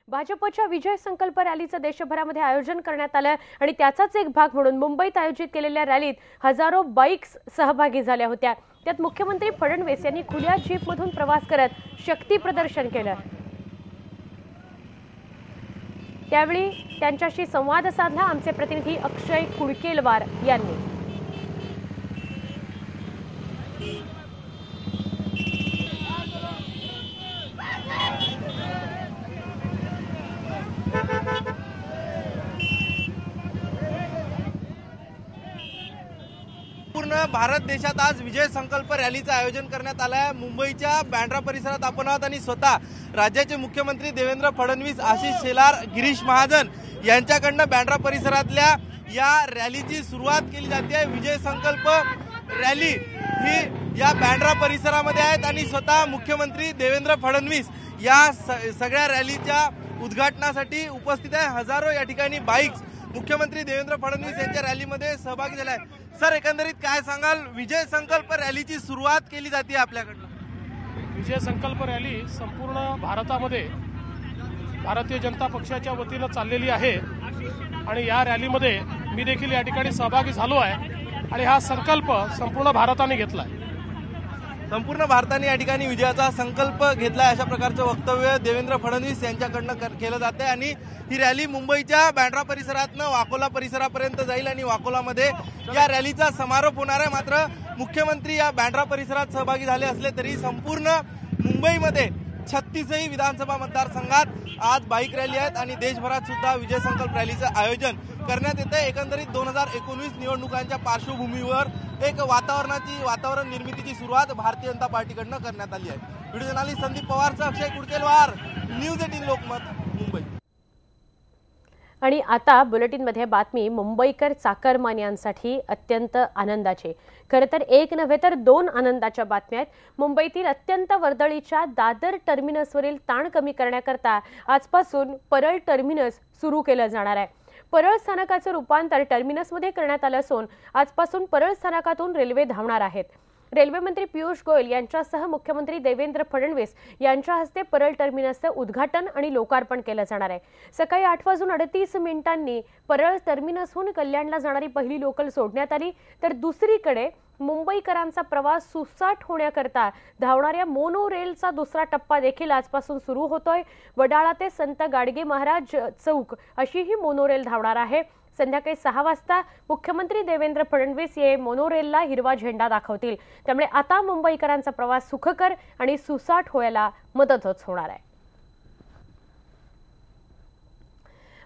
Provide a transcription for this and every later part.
भाजपच्या विजय संकल्प रॅलीचं देशभरामध्ये आयोजन करण्यात आलं आणि त्याचाच एक भाग म्हणून मुंबईत आयोजित केलेल्या रॅलीत हजारो बाईक्स सहभागी झाल्या होत्या। त्यात मुख्यमंत्री फडणवीस यांनी खुल्या जीपमधून प्रवास करत शक्ती प्रदर्शन केलं। त्यावेळी त्यांच्याशी संवाद साधला आमचे प्रतिनिधी अक्षय कुडकेलवार यांनी। पूर्ण भारत देशात आज विजय संकल्प रॅलीचं आयोजन करण्यात आलं आहे। मुंबईच्या बँड्रा परिसरात आपण आहोत आणि स्वतः राज्याचे मुख्यमंत्री देवेंद्र फडणवीस, आशिष शेलार, गिरीश महाजन यांच्याकडनं बँड्रा परिसरातल्या या रॅलीची सुरुवात केली जाते। विजय संकल्प रॅली ही या बँड्रा परिसरामध्ये आहेत आणि स्वतः मुख्यमंत्री देवेंद्र फडणवीस या सगळ्या रॅलीच्या उद्घाटनासाठी उपस्थित आहे। हजारो या ठिकाणी बाईक्स मुख्यमंत्री देवेंद्र फडणवीस यांच्या रॅलीमध्ये सहभागी झाले आहेत। सर, एकंदरीत काय सांगाल, विजय संकल्प रॅलीची सुरुवात केली जाते आपल्याकडनं? विजय संकल्प रॅली संपूर्ण भारतामध्ये भारतीय जनता पक्षाच्या वतीनं चाललेली आहे आणि या रॅलीमध्ये मी देखील या ठिकाणी सहभागी झालो आहे आणि हा संकल्प संपूर्ण भारताने घेतला आहे। संपूर्ण भारताने या ठिकाणी विजयाचा संकल्प घेतलाय अशा प्रकारचं वक्तव्य देवेंद्र फडणवीस यांच्याकडनं केलं जाते आणि ही रॅली मुंबईच्या बँड्रा परिसरातनं वाकोला परिसरापर्यंत जाईल आणि वाकोलामध्ये या रॅलीचा समारोप होणार आहे। मात्र मुख्यमंत्री या बँड्रा परिसरात सहभागी झाले असले तरी संपूर्ण मुंबईमध्ये 36ही विधानसभा मतदारसंघात आज बाईक रॅली आहेत आणि देशभरात सुद्धा विजय संकल्प रॅलीचं आयोजन करण्यात येते। एकंदरीत 2019 निवडणुकांच्या पार्श्वभूमीवर एक वातावरण निर्मितीची सुरुवात भारतीय जनता पार्टीकडनं करण्यात आली आहे। व्हिडिओ जर्नलिस्ट संदीप पवारसह अक्षय कुडकेलवार, न्यूज 18 लोकमत, मुंबई। आणि आता बुलेटिनमध्ये बातमी मुंबईकर चाकरमान्यांसाठी अत्यंत आनंदाची, खरं तर एक नव्हे तर दोन आनंदाच्या बातम्या आहेत। मुंबईतील अत्यंत वर्दळीच्या दादर टर्मिनसवरील ताण कमी करण्याकरता आजपासून परळ टर्मिनस सुरू केलं जाणार आहे। परळ स्थानकाचं रूपांतर टर्मिनसमध्ये करण्यात आलं असून आजपासून परळ स्थानकातून रेल्वे धावणार आहेत। रेल्वे मंत्री पियुष गोयल यांच्यासह मुख्यमंत्री देवेंद्र फडणवीस यांच्या हस्ते परळ टर्मिनसचं उद्घाटन आणि लोकार्पण केलं जाणार आहे। सकाळी 8:38 परळ टर्मिनसहून कल्याणला जाणारी पहिली लोकल सोडण्यात आली, तर दुसरीकडे मुंबईकरांचा प्रवास सुसाट होण्याकरता धावणाऱ्या मोनो रेलचा दुसरा टप्पा देखील आजपासून सुरू होतोय। वडाळा ते संत गाडगे महाराज चौक अशी ही मोनो रेल धावणार आहे। संध्याकाळी 6 वाजता मुख्यमंत्री देवेंद्र फडणवीस हे मोनोरेलला हिरवा झेंडा दाखवतील। त्यामुळे आता मुंबईकरांचा प्रवास सुखकर आणि सुसाट व्हायला मदतच होणार आहे।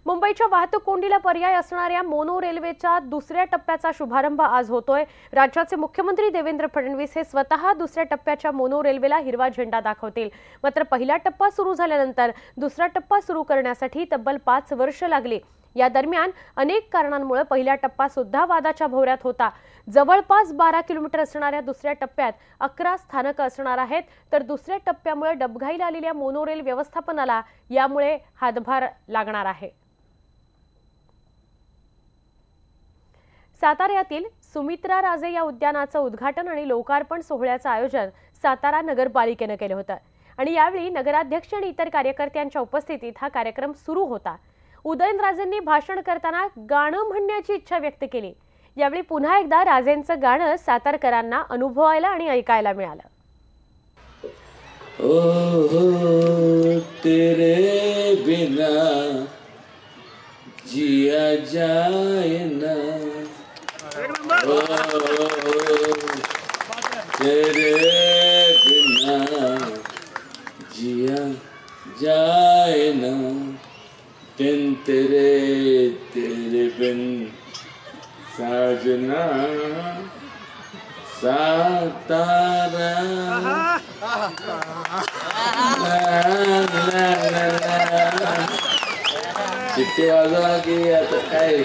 मुंबईच्या वाहतूक कोंडीला पर्याय असणाऱ्या मोनो रेल्वेच्या दुसऱ्या टप्प्याचा शुभारंभ आज होतोय। राज्याचे मुख्यमंत्री देवेंद्र फडणवीस हे स्वतः दुसऱ्या टप्प्याच्या मोनो रेल्वेला हिरवा झेंडा दाखवतील। मात्र पहिला टप्पा सुरू झाल्यानंतर दुसरा टप्पा सुरू करण्यासाठी तब्बल 5 वर्ष लागली। या दरम्यान अनेक कारणांमुळे पहिला टप्पा सुद्धा वादाच्या भोवऱ्यात होता। जवळपास 12 किलोमीटर असणाऱ्या दुसऱ्या टप्प्यात 11 स्थानकं असणार आहेत, तर दुसऱ्या टप्प्यामुळे डबघाईला आलेल्या मोनोरेल व्यवस्थापनाला यामुळे हातभार लागणार आहे। साताऱ्यातील सुमित्रा राजे या उद्यानाचं उद्घाटन आणि लोकार्पण सोहळ्याचं आयोजन सातारा नगरपालिकेनं केलं होतं आणि यावेळी नगराध्यक्ष आणि इतर कार्यकर्त्यांच्या उपस्थितीत हा कार्यक्रम सुरू होता। उदयनराजेंनी भाषण करताना गाणं म्हणण्याची इच्छा व्यक्त केली। यावेळी पुन्हा एकदा राजेंचं गाणं सातारकरांना अनुभवायला आणि ऐकायला मिळालं। ओ तेरे बिना जिया जाए ना, ओ तेरे बिना जिया जाए ना, दिन तेरे तेरे बिन साजना सातारा। चिट्टी वाजवा की आता काय,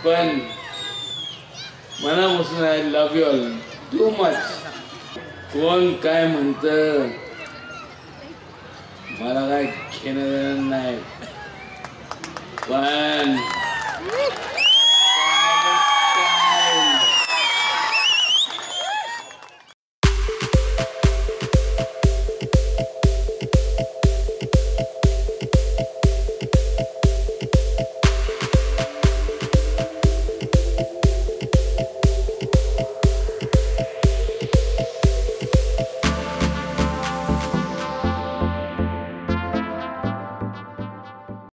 पण मनापासून I love you all too much. कोण काय म्हणतं मला काय घेणं नाही, पण